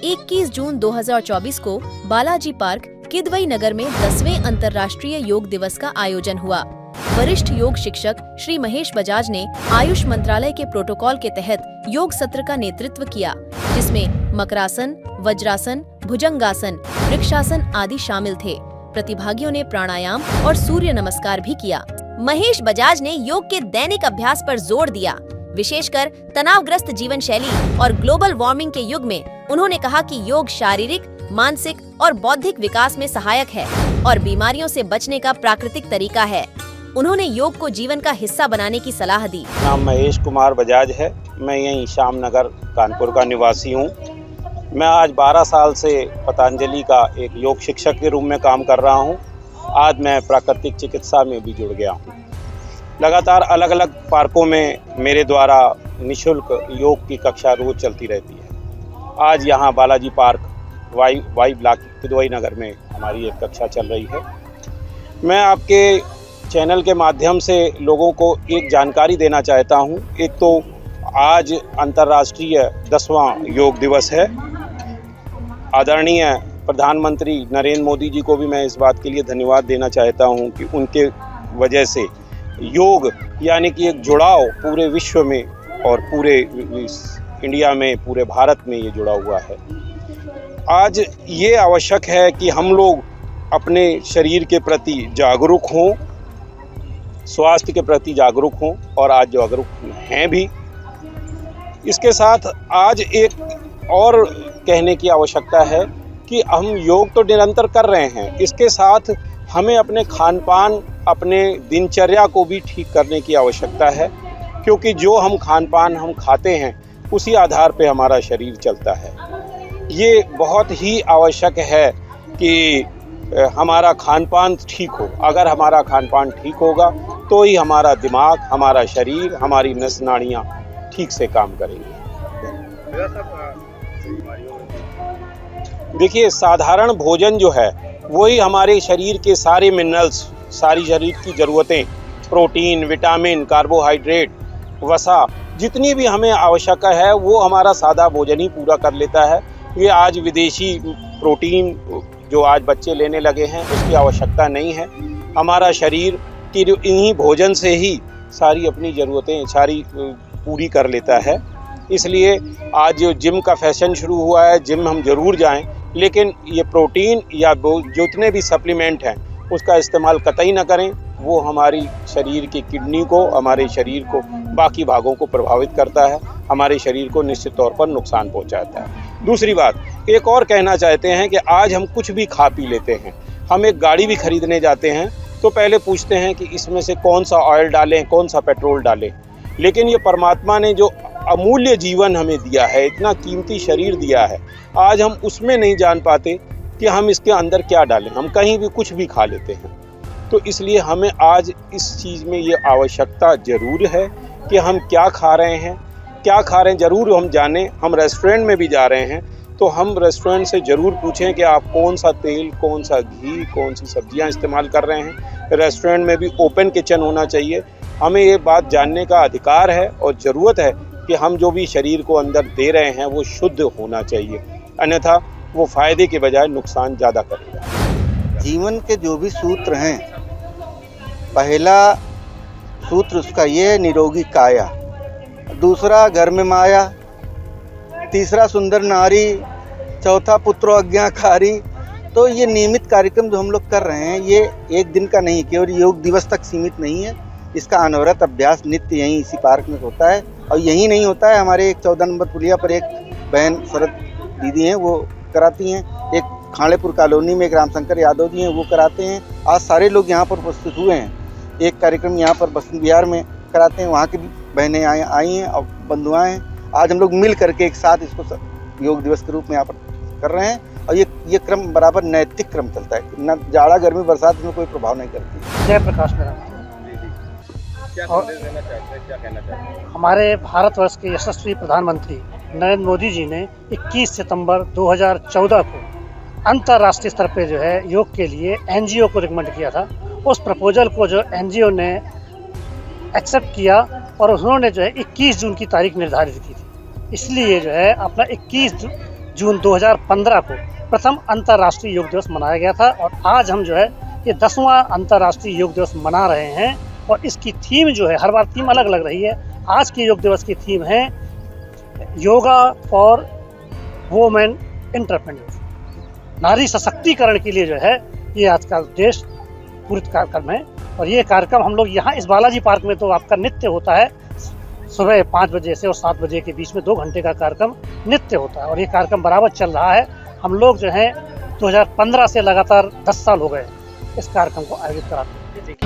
21 जून 2024 को बालाजी पार्क किदवई नगर में 10वें अंतर्राष्ट्रीय योग दिवस का आयोजन हुआ। वरिष्ठ योग शिक्षक श्री महेश बजाज ने आयुष मंत्रालय के प्रोटोकॉल के तहत योग सत्र का नेतृत्व किया, जिसमें मकरासन, वज्रासन, भुजंगासन, वृक्षासन आदि शामिल थे। प्रतिभागियों ने प्राणायाम और सूर्य नमस्कार भी किया। महेश बजाज ने योग के दैनिक अभ्यास पर जोर दिया, विशेषकर तनावग्रस्त जीवन शैली और ग्लोबल वार्मिंग के युग में। उन्होंने कहा कि योग शारीरिक, मानसिक और बौद्धिक विकास में सहायक है और बीमारियों से बचने का प्राकृतिक तरीका है। उन्होंने योग को जीवन का हिस्सा बनाने की सलाह दी। नाम महेश कुमार बजाज है। मैं यहीं श्याम नगर कानपुर का निवासी हूँ। मैं आज 12 साल से पतंजलि का एक योग शिक्षक के रूप में काम कर रहा हूँ। आज मैं प्राकृतिक चिकित्सा में भी जुड़ गया हूँ। लगातार अलग अलग पार्कों में मेरे द्वारा निःशुल्क योग की कक्षा रोज चलती रहती है। आज यहाँ Balaji park Y block Kidwai Nagar में हमारी एक कक्षा चल रही है। मैं आपके चैनल के माध्यम से लोगों को एक जानकारी देना चाहता हूँ। एक तो आज अंतर्राष्ट्रीय 10वां योग दिवस है। आदरणीय प्रधानमंत्री नरेंद्र मोदी जी को भी मैं इस बात के लिए धन्यवाद देना चाहता हूँ कि उनके वजह से योग यानी कि एक जुड़ाव पूरे विश्व में और पूरे इंडिया में, पूरे भारत में ये जुड़ा हुआ है। आज ये आवश्यक है कि हम लोग अपने शरीर के प्रति जागरूक हों, स्वास्थ्य के प्रति जागरूक हों और आज जागरूक हैं भी। इसके साथ आज एक और कहने की आवश्यकता है कि हम योग तो निरंतर कर रहे हैं, इसके साथ हमें अपने खान पान, अपने दिनचर्या को भी ठीक करने की आवश्यकता है, क्योंकि जो हम खान पान हम खाते हैं उसी आधार पे हमारा शरीर चलता है। ये बहुत ही आवश्यक है कि हमारा खान पान ठीक हो। अगर हमारा खान पान ठीक होगा तो ही हमारा दिमाग, हमारा शरीर, हमारी नस नाड़ियाँ ठीक से काम करेंगी। देखिए, साधारण भोजन जो है वही हमारे शरीर के सारे मिनरल्स, सारी शरीर की ज़रूरतें, प्रोटीन, विटामिन, कार्बोहाइड्रेट, वसा, जितनी भी हमें आवश्यकता है वो हमारा सादा भोजन ही पूरा कर लेता है। ये आज विदेशी प्रोटीन जो आज बच्चे लेने लगे हैं उसकी आवश्यकता नहीं है। हमारा शरीर की इन्हीं भोजन से ही सारी अपनी ज़रूरतें सारी पूरी कर लेता है। इसलिए आज जो जिम का फैशन शुरू हुआ है, जिम हम ज़रूर जाएं, लेकिन ये प्रोटीन या जितने भी सप्लीमेंट हैं उसका इस्तेमाल कतई ना करें। वो हमारी शरीर की किडनी को, हमारे शरीर को, बाकी भागों को प्रभावित करता है, हमारे शरीर को निश्चित तौर पर नुकसान पहुंचाता है। दूसरी बात, एक और कहना चाहते हैं कि आज हम कुछ भी खा पी लेते हैं। हम एक गाड़ी भी खरीदने जाते हैं तो पहले पूछते हैं कि इसमें से कौन सा ऑयल डालें, कौन सा पेट्रोल डालें। लेकिन ये परमात्मा ने जो अमूल्य जीवन हमें दिया है, इतना कीमती शरीर दिया है, आज हम उसमें नहीं जान पाते कि हम इसके अंदर क्या डालें। हम कहीं भी कुछ भी खा लेते हैं। तो इसलिए हमें आज इस चीज़ में ये आवश्यकता ज़रूर है कि हम क्या खा रहे हैं, क्या खा रहे हैं ज़रूर हम जानें। हम रेस्टोरेंट में भी जा रहे हैं तो हम रेस्टोरेंट से ज़रूर पूछें कि आप कौन सा तेल, कौन सा घी, कौन सी सब्जियां इस्तेमाल कर रहे हैं। रेस्टोरेंट में भी ओपन किचन होना चाहिए। हमें ये बात जानने का अधिकार है और ज़रूरत है कि हम जो भी शरीर को अंदर दे रहे हैं वो शुद्ध होना चाहिए, अन्यथा वो फ़ायदे के बजाय नुकसान ज़्यादा करेगा। जीवन के जो भी सूत्र हैं, पहला सूत्र उसका ये है, निरोगी काया। दूसरा, घर में माया। तीसरा, सुंदर नारी। चौथा, पुत्रो आज्ञाकारी। तो ये नियमित कार्यक्रम जो हम लोग कर रहे हैं ये एक दिन का नहीं, केवल योग दिवस तक सीमित नहीं है। इसका अनवरत अभ्यास नित्य यहीं इसी पार्क में होता है। और यहीं नहीं होता है, हमारे एक 14 नंबर पुलिया पर एक बहन शरद दीदी हैं, वो कराती हैं। एक खाड़ेपुर कॉलोनी में एक रामशंकर यादव जी हैं, वो कराते हैं। आज सारे लोग यहाँ पर उपस्थित हुए हैं। एक कार्यक्रम यहाँ पर बसंत विहार में कराते हैं, वहाँ की भी बहनें आई हैं और बंधुआएँ हैं। आज हम लोग मिल करके एक साथ इसको योग दिवस के रूप में यहाँ पर कर रहे हैं। और ये क्रम बराबर नैतिक क्रम चलता है, न जाड़ा गर्मी बरसात में कोई प्रभाव नहीं करती। जय प्रकाश मेरा। क्या कहना चाहते हैं? हमारे भारतवर्ष के यशस्वी प्रधानमंत्री नरेंद्र मोदी जी ने 21 सितंबर 2014 को अंतर्राष्ट्रीय स्तर पे जो है योग के लिए एनजीओ को रिकमेंड किया था। उस प्रपोजल को जो एनजीओ ने एक्सेप्ट किया और उन्होंने जो है 21 जून की तारीख निर्धारित की थी। इसलिए जो है अपना 21 जून 2015 को प्रथम अंतर्राष्ट्रीय योग दिवस मनाया गया था और आज हम जो है ये 10वां अंतर्राष्ट्रीय योग दिवस मना रहे हैं। और इसकी थीम जो है, हर बार थीम अलग अलग रही है, आज के योग दिवस की थीम है योगा फॉर वुमेन एंटरप्रेन्योर, नारी सशक्तिकरण के लिए जो है ये आज का उद्देश्य पूरित कार्यक्रम है। और ये कार्यक्रम हम लोग यहाँ इस बालाजी पार्क में तो आपका नित्य होता है, सुबह 5 बजे से और 7 बजे के बीच में 2 घंटे का कार्यक्रम नित्य होता है और ये कार्यक्रम बराबर चल रहा है। हम लोग जो है 2015 से लगातार 10 साल हो गए इस कार्यक्रम को आयोजित कराते हैं।